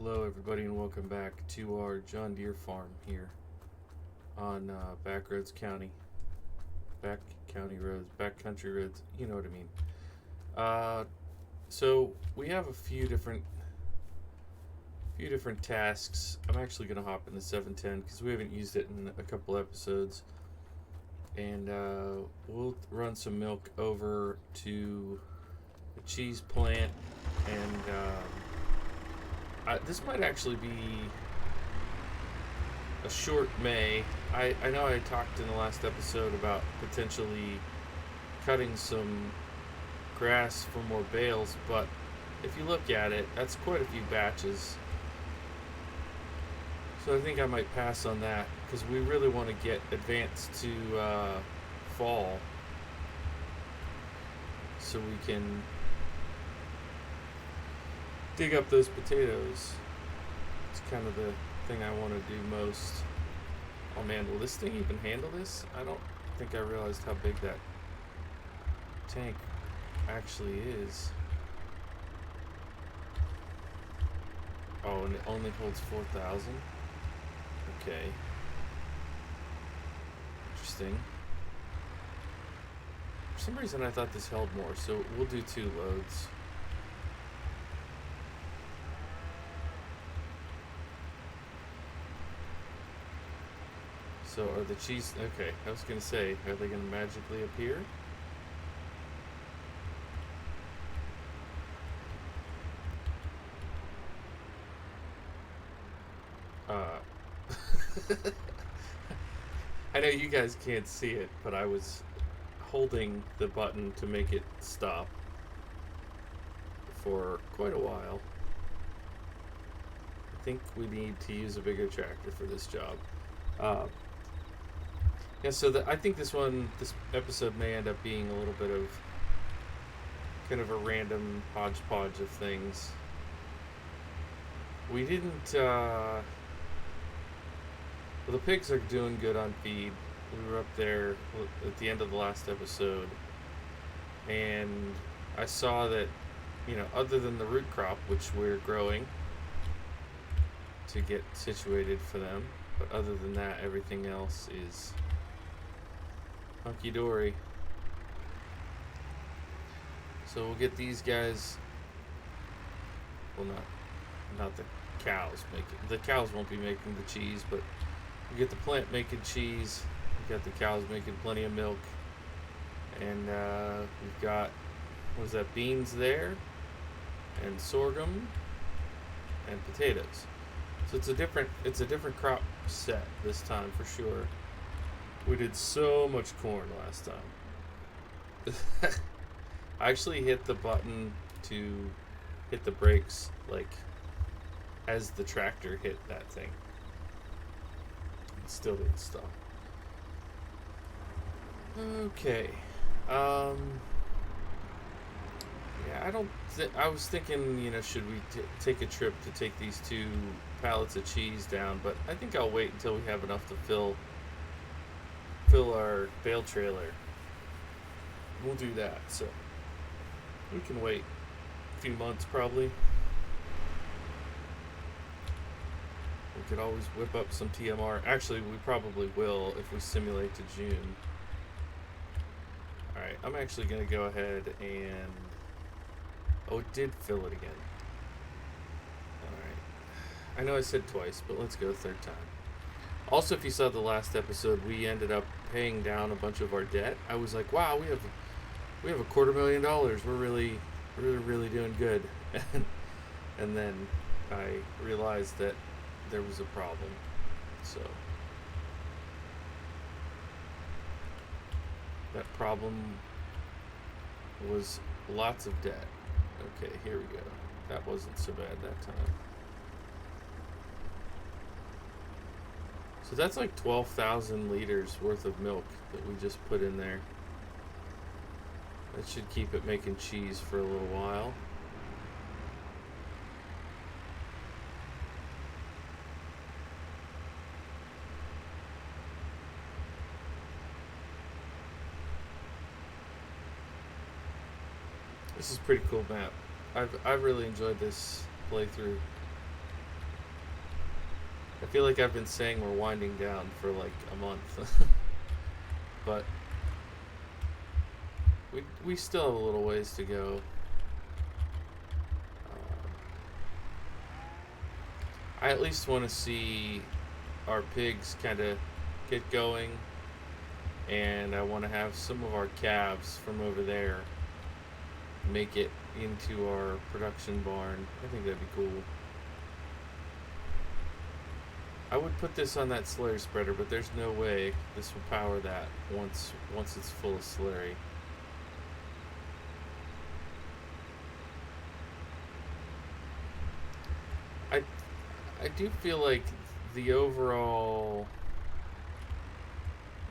Hello, everybody, and welcome back to our John Deere farm here on Backroads County. Back County roads, back country roads, you know what I mean. So we have a few different tasks. I'm actually gonna hop in the 710 because we haven't used it in a couple episodes, and we'll run some milk over to the cheese plant, and this might actually be a short May. I know I talked in the last episode about potentially cutting some grass for more bales, but if you look at it, that's quite a few batches. So I think I might pass on that because we really want to get advanced to fall so we can dig up those potatoes. It's kind of the thing I want to do most. Oh man, will this thing even handle this? I don't think I realized how big that tank actually is. Oh, and it only holds 4,000? Okay. Interesting. For some reason I thought this held more, so we'll do 2 loads. So are the cheese... Okay, I was going to say, are they going to magically appear? I know you guys can't see it, but I was holding the button to make it stop for quite a while. I think we need to use a bigger tractor for this job. Yeah, so I think this episode may end up being a little bit of kind of a random hodgepodge of things. We didn't, well, the pigs are doing good on feed. We were up there at the end of the last episode, and I saw that, other than the root crop, which we're growing to get situated for them, but other than that, everything else is hunky-dory. So we'll get these guys, well, not the cows making, the cows won't be making the cheese, but we get the plant making cheese, we got the cows making plenty of milk, and we've got, what is that, beans there, and sorghum, and potatoes. So it's a different crop set this time for sure. We did so much corn last time. I actually hit the button to hit the brakes like as the tractor hit that thing. It still didn't stop. Okay. Yeah, I was thinking, should we take a trip to take these 2 pallets of cheese down, but I think I'll wait until we have enough to fill our bale trailer. We'll do that, so we can wait a few months probably. We could always whip up some TMR. Actually, we probably will if we simulate to June. Alright, I'm actually going to go ahead and... Oh, it did fill it again. Alright. I know I said twice, but let's go 3rd time. Also, if you saw the last episode, we ended up paying down a bunch of our debt. I was like, wow, we have $250,000. We're really doing good. And then I realized that there was a problem. So that problem was lots of debt. Okay, here we go. That wasn't so bad that time. So that's like 12,000 liters worth of milk that we just put in there. That should keep it making cheese for a little while. This is a pretty cool map. I've really enjoyed this playthrough. I feel like I've been saying we're winding down for like a month, but we still have a little ways to go. I at least want to see our pigs kind of get going, and I want to have some of our calves from over there make it into our production barn. I think that'd be cool. I would put this on that slurry spreader, but there's no way this will power that once it's full of slurry. I I do feel like the overall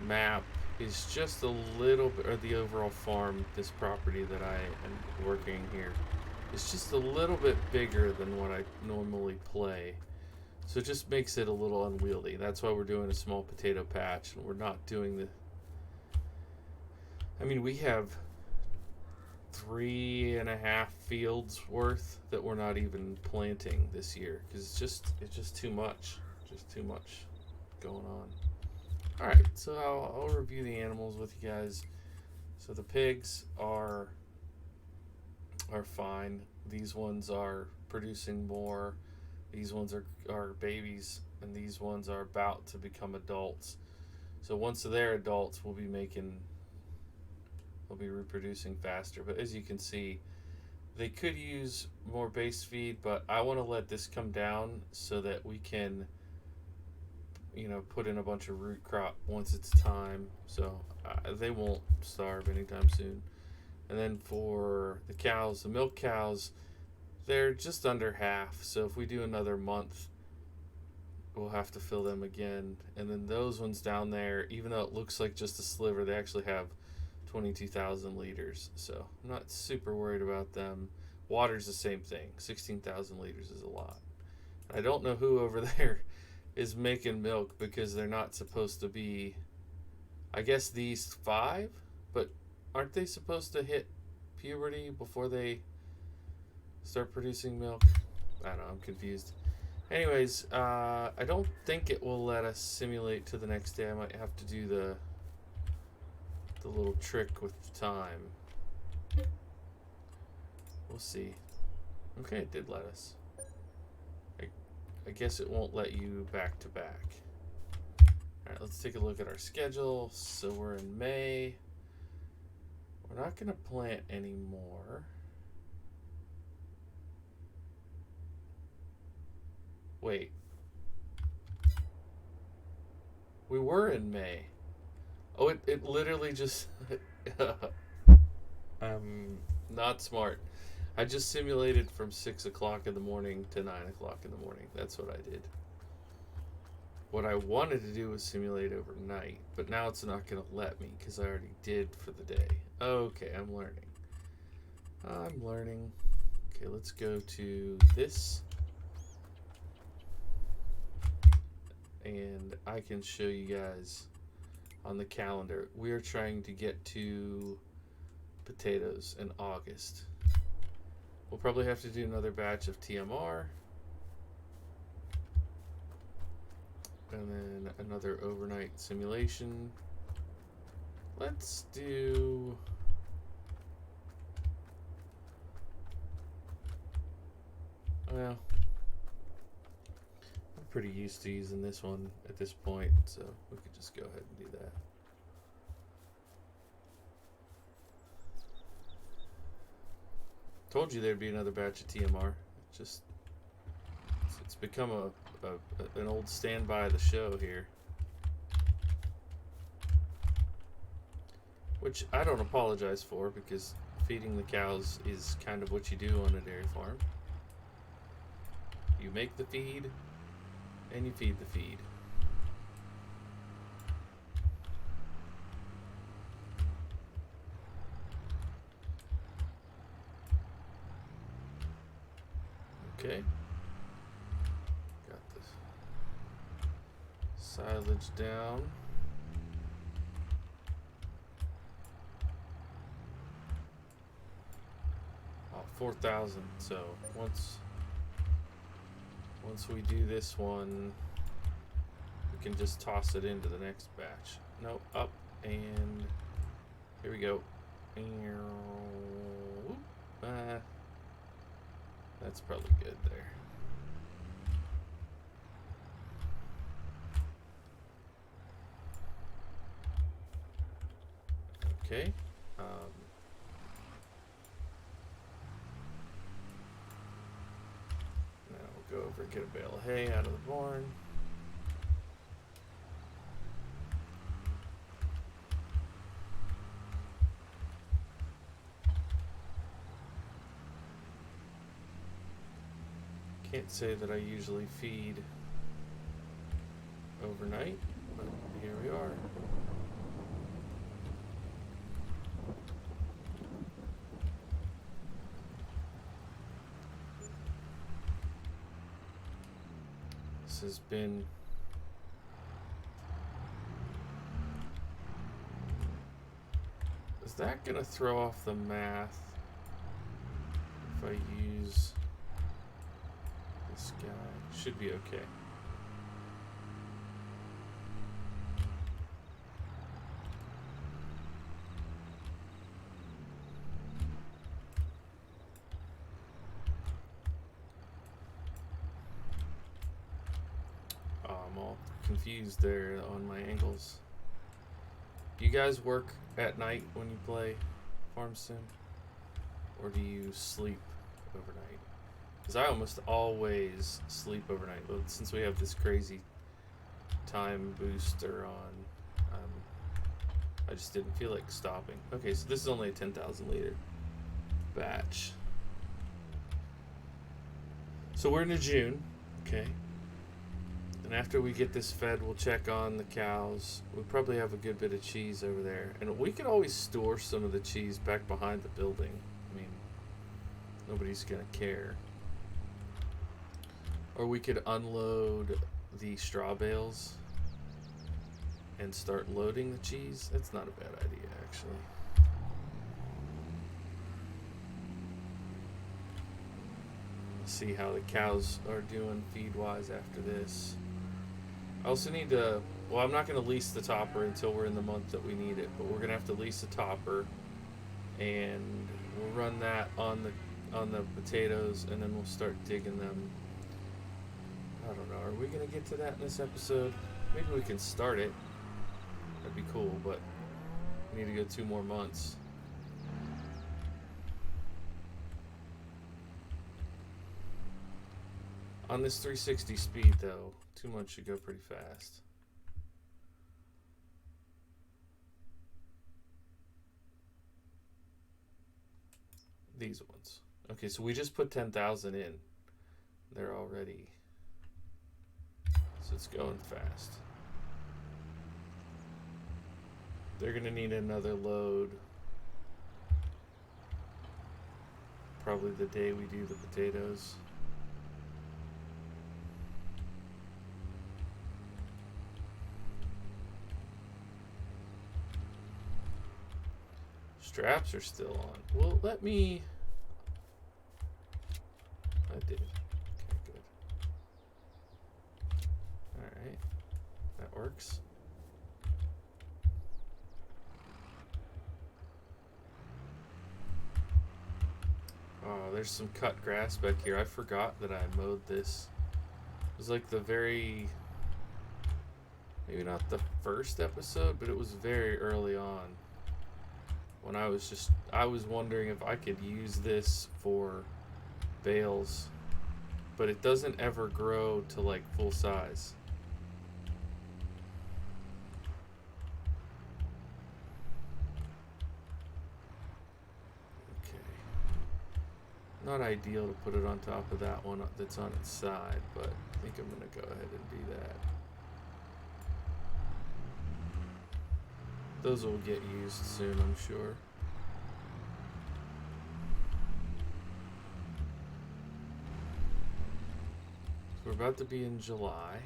map is just a little bit, or the overall farm, this property that I am working here, is just a little bit bigger than what I normally play. So it just makes it a little unwieldy. That's why we're doing a small potato patch, and we're not doing the. I mean, we have 3.5 fields worth that we're not even planting this year because it's just too much going on. All right, so I'll review the animals with you guys. So the pigs are fine. These ones are producing more. These ones are babies, and these ones are about to become adults. So once they're adults, we'll be reproducing faster. But as you can see, they could use more base feed, but I want to let this come down so that we can, put in a bunch of root crop once it's time. So they won't starve anytime soon. And then for the cows, the milk cows, they're just under half. So if we do another month, we'll have to fill them again. And then those ones down there, even though it looks like just a sliver, they actually have 22,000 liters. So I'm not super worried about them. Water's the same thing. 16,000 liters is a lot. I don't know who over there is making milk because they're not supposed to be. I guess these 5, but aren't they supposed to hit puberty before they start producing milk? I don't know, I'm confused. Anyways, I don't think it will let us simulate to the next day. I might have to do the little trick with the time. We'll see. Okay, it did let us. I guess it won't let you back to back. Alright, let's take a look at our schedule. So we're in May. We're not going to plant anymore. Wait. We were in May. Oh, it literally just... I'm not smart. I just simulated from 6 o'clock in the morning to 9 o'clock in the morning. That's what I did. What I wanted to do was simulate overnight, but now it's not going to let me because I already did for the day. Okay, I'm learning. Okay, let's go to this. And I can show you guys on the calendar. We are trying to get to potatoes in August. We'll probably have to do another batch of TMR. And then another overnight simulation. Let's do... Well, I'm pretty used to using this one at this point, so we could just go ahead and do that. Told you there'd be another batch of TMR. It's become an old standby of the show here, which I don't apologize for because feeding the cows is kind of what you do on a dairy farm. You make the feed and you feed the feed. Okay. Got this silage down. Oh, 4,000. So once we do this one, can just toss it into the next batch. No, up, and here we go. That's probably good there. Okay. Now we'll go over and get a bale of hay out of the barn. Can't say that I usually feed overnight, but here we are. This has been Is that gonna throw off the math if I use this guy? Should be okay. Oh, I'm all confused there on my angles. Do you guys work at night when you play Farm Sim? Or do you sleep overnight? Because I almost always sleep overnight. But since we have this crazy time booster on, I just didn't feel like stopping. Okay, so this is only a 10,000 liter batch. So we're into June, okay? And after we get this fed, we'll check on the cows. We'll probably have a good bit of cheese over there. And we could always store some of the cheese back behind the building. I mean, nobody's gonna care. Or we could unload the straw bales and start loading the cheese. That's not a bad idea, actually. Let's see how the cows are doing feed-wise after this. I also need to, well, I'm not going to lease the topper until we're in the month that we need it, but we're going to have to lease a topper, and we'll run that on the potatoes, and then we'll start digging them. I don't know, are we going to get to that in this episode? Maybe we can start it. That'd be cool, but we need to go 2 more months. On this 360 speed, though, 2 months should go pretty fast. These ones. Okay, so we just put 10,000 in. They're already... So it's going fast. They're going to need another load. Probably the day we do the potatoes. Straps are still on. Well, let me... I did. Okay, good. Alright. That works. Oh, there's some cut grass back here. I forgot that I mowed this. It was like the very... Maybe not the first episode, but it was very early on. When I was wondering if I could use this for bales, but it doesn't ever grow to like full size. Okay. Not ideal to put it on top of that one that's on its side, but I think I'm gonna go ahead and do that. Those will get used soon, I'm sure. So we're about to be in July.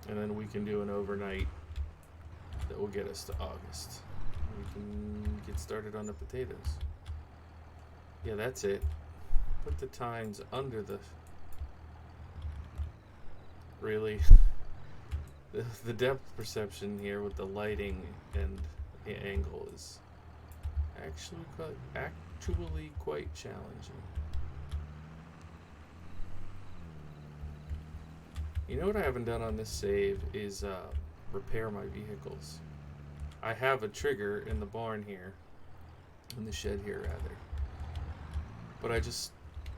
And then we can do an overnight that will get us to August. We can get started on the potatoes. Yeah, that's it. put the tines under the... Really? The depth perception here with the lighting and the angle is actually quite challenging. You know what I haven't done on this save is repair my vehicles. I have a trigger in the barn here, in the shed here rather, but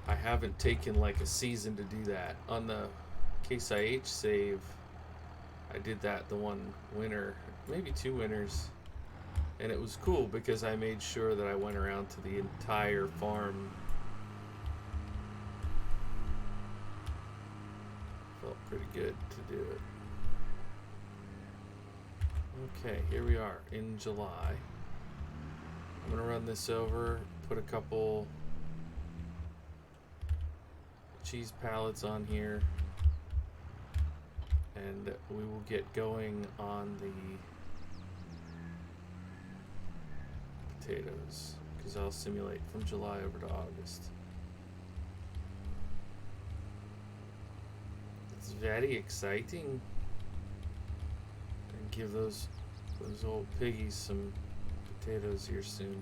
I haven't taken like a season to do that. On the Case IH save, I did that the one winter, maybe 2 winters, and it was cool because I made sure that I went around to the entire farm. Felt pretty good to do it. Okay, here we are in July. I'm gonna run this over, put a couple cheese pallets on here, and we will get going on the potatoes, because I'll simulate from July over to August. It's very exciting. And give those old piggies some potatoes here soon.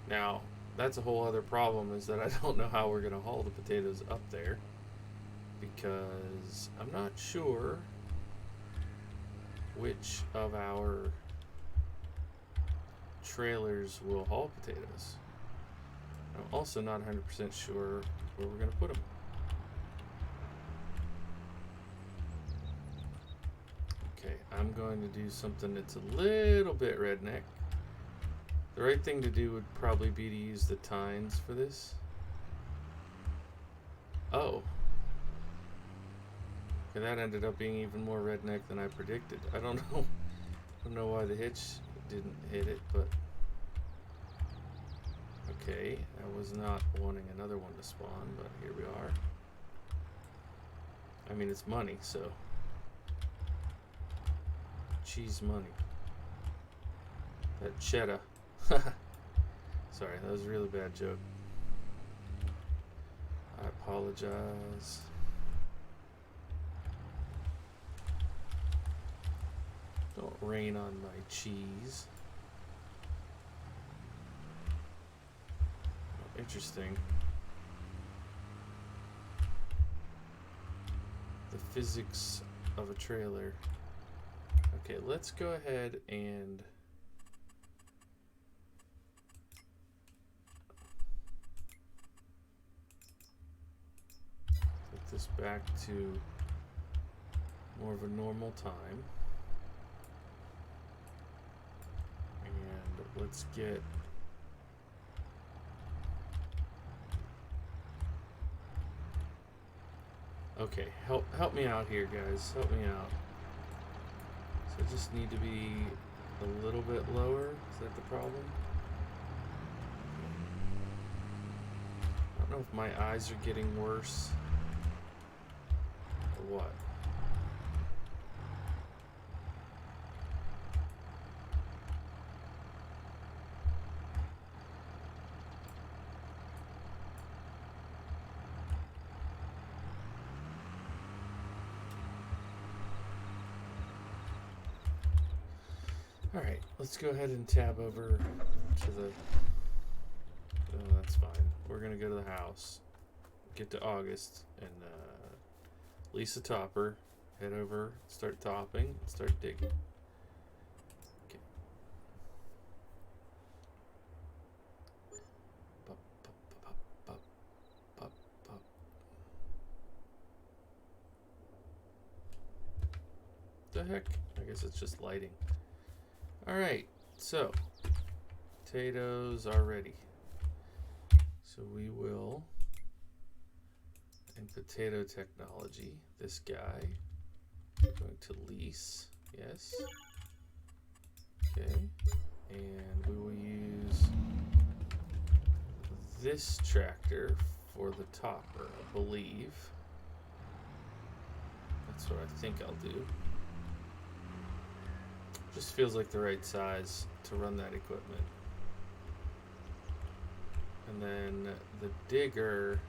Now, that's a whole other problem, is that I don't know how we're going to haul the potatoes up there, because I'm not sure which of our trailers will haul potatoes. I'm also not 100% sure where we're going to put them. Okay, I'm going to do something that's a little bit redneck. The right thing to do would probably be to use the tines for this. Oh. Okay, that ended up being even more redneck than I predicted. I don't know why the hitch didn't hit it, but okay, I was not wanting another one to spawn, but here we are. I mean, it's money, so cheese money. That cheddar. Sorry, that was a really bad joke. I apologize. Don't rain on my cheese. Oh, interesting. The physics of a trailer. Okay, let's go ahead and put this back to more of a normal time. And let's get okay, help me out here, guys. Help me out. So I just need to be a little bit lower. Is that the problem? I don't know if my eyes are getting worse or what. Alright, let's go ahead and tab over to the... Oh, that's fine. We're going to go to the house, get to August, and lease a topper, head over, start topping, start digging. Okay. Pop, pop, pop, pop, pop, pop. The heck? I guess it's just lighting. Alright, so potatoes are ready. So we will, in potato technology, this guy, we're going to lease, yes. Okay, and we will use this tractor for the topper, I believe. That's what I think I'll do. Just feels like the right size to run that equipment. And then the digger,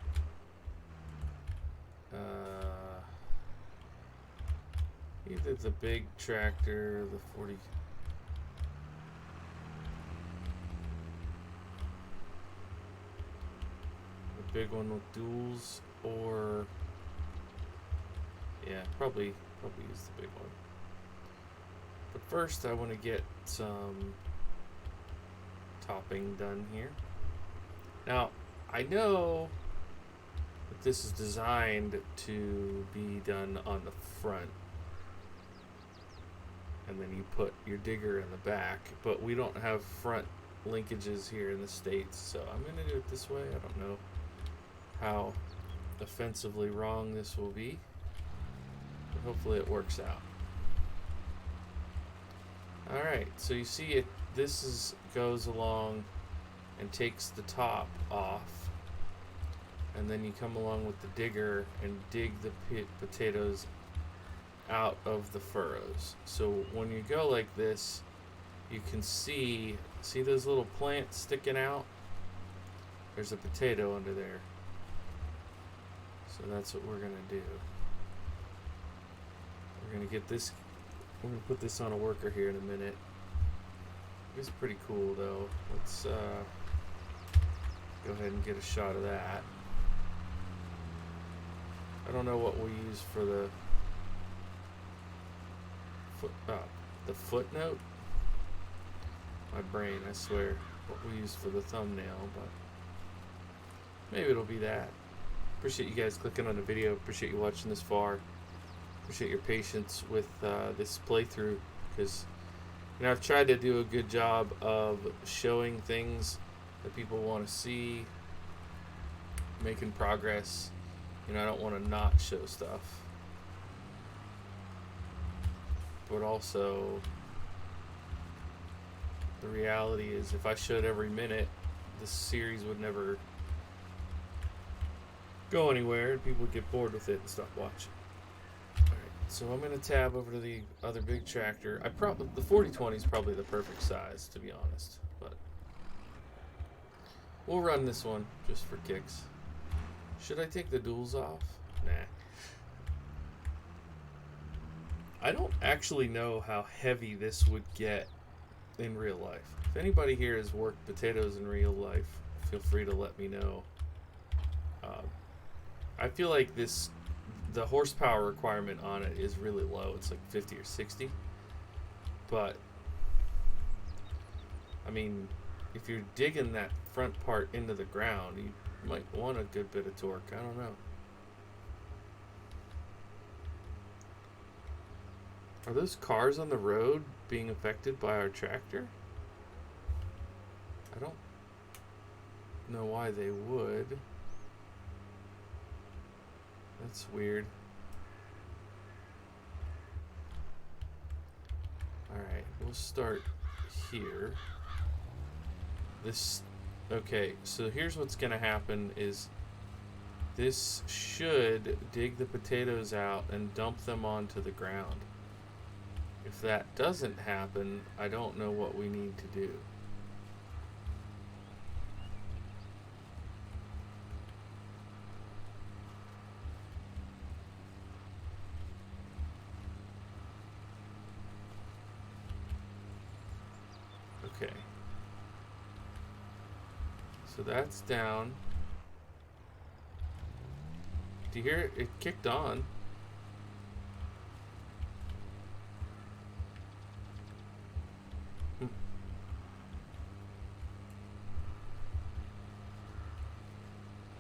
either the big tractor, the 40. The big one with duals, or yeah, probably use the big one. But first, I want to get some topping done here. Now, I know that this is designed to be done on the front, and then you put your digger in the back, but we don't have front linkages here in the States, so I'm going to do it this way. I don't know how offensively wrong this will be, but hopefully it works out. Alright, so you see it, goes along and takes the top off, and then you come along with the digger and dig the potatoes out of the furrows. So when you go like this, you can see those little plants sticking out? There's a potato under there. So that's what we're gonna do. We're gonna get this, we're gonna put this on a worker here in a minute. It's pretty cool though. Let's go ahead and get a shot of that. I don't know what we use for the footnote. My brain, I swear, what we use for the thumbnail, but maybe it'll be that. Appreciate you guys clicking on the video. Appreciate you watching this far. Appreciate your patience with this playthrough, because I've tried to do a good job of showing things that people want to see, making progress. I don't want to not show stuff, but also the reality is if I showed every minute, this series would never go anywhere and people would get bored with it and stop watching. Alright, so I'm going to tab over to the other big tractor. The 4020 is probably the perfect size, to be honest, but we'll run this one just for kicks. Should I take the duals off? Nah. I don't actually know how heavy this would get in real life. If anybody here has worked potatoes in real life, feel free to let me know. I feel like the horsepower requirement on it is really low. It's like 50 or 60. But, I mean, if you're digging that front part into the ground, you might want a good bit of torque. I don't know. Are those cars on the road being affected by our tractor? I don't know why they would. That's weird. Alright, we'll start here. Okay, so here's what's gonna happen is this should dig the potatoes out and dump them onto the ground. If that doesn't happen, I don't know what we need to do. Okay. So that's down. Do you hear it? It kicked on.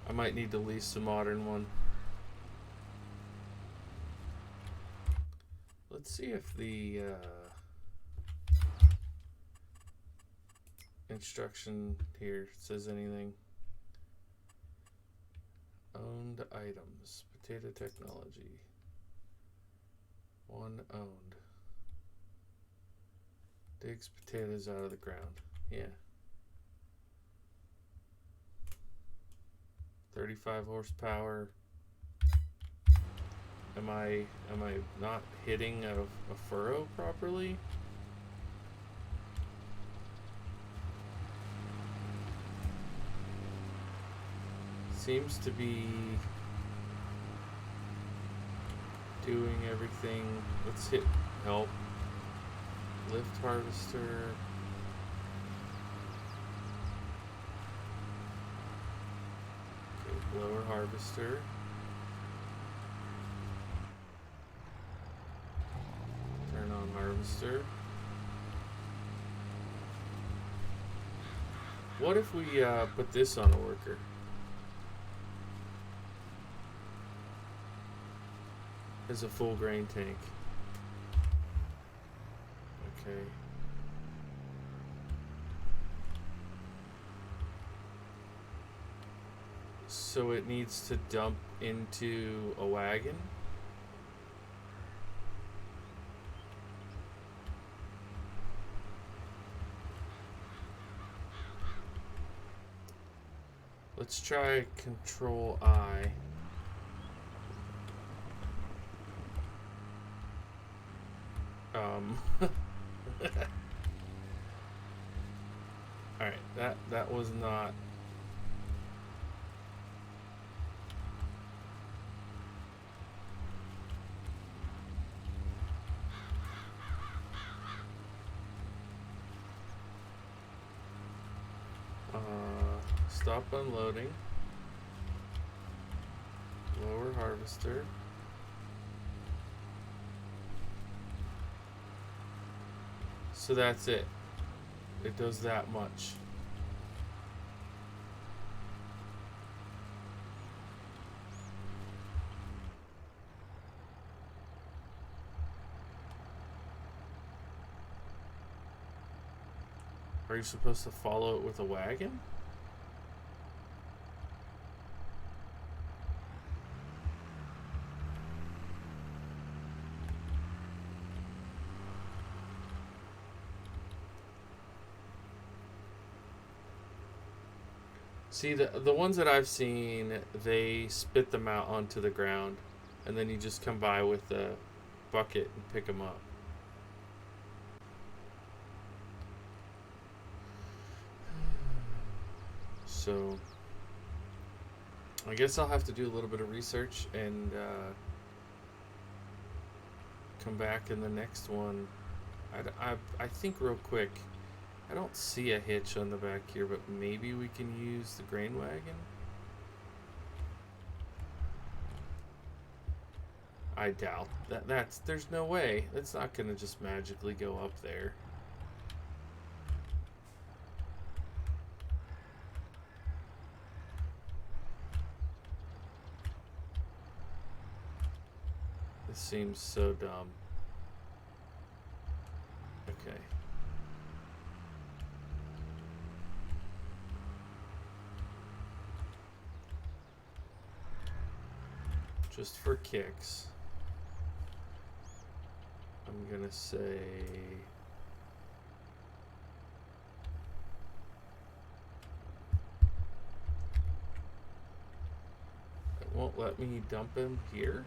I might need to lease a modern one. Let's see if the instruction here says anything. Owned items, potato technology. One owned. Digs potatoes out of the ground. Yeah. 35 horsepower. Am I not hitting a furrow properly? Seems to be doing everything. Let's hit help. Lift harvester. Okay, blower harvester. Turn on harvester. What if we put this on a worker? As a full grain tank. Okay. So it needs to dump into a wagon? Let's try Control I. Alright, that was not. Stop unloading. Lower harvester. So that's it. It does that much. Are you supposed to follow it with a wagon? See, the ones that I've seen, they spit them out onto the ground, and then you just come by with a bucket and pick them up. So, I guess I'll have to do a little bit of research and come back in the next one. I think real quick, I don't see a hitch on the back here, but maybe we can use the grain wagon? I doubt that. There's no way. That's not gonna just magically go up there. This seems so dumb. Okay. Just for kicks, I'm gonna say it won't let me dump him here.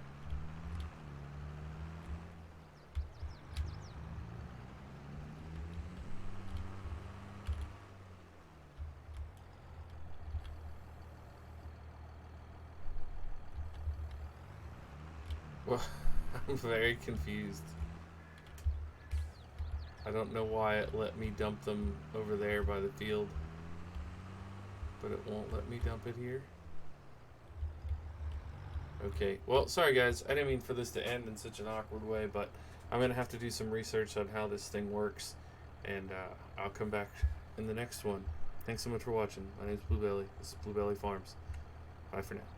Well, I'm very confused. I don't know why it let me dump them over there by the field, but it won't let me dump it here. Okay, well, sorry guys, I didn't mean for this to end in such an awkward way, but I'm going to have to do some research on how this thing works, and I'll come back in the next one. Thanks so much for watching. My name's Bluebelly. This is Bluebelly Farms. Bye for now.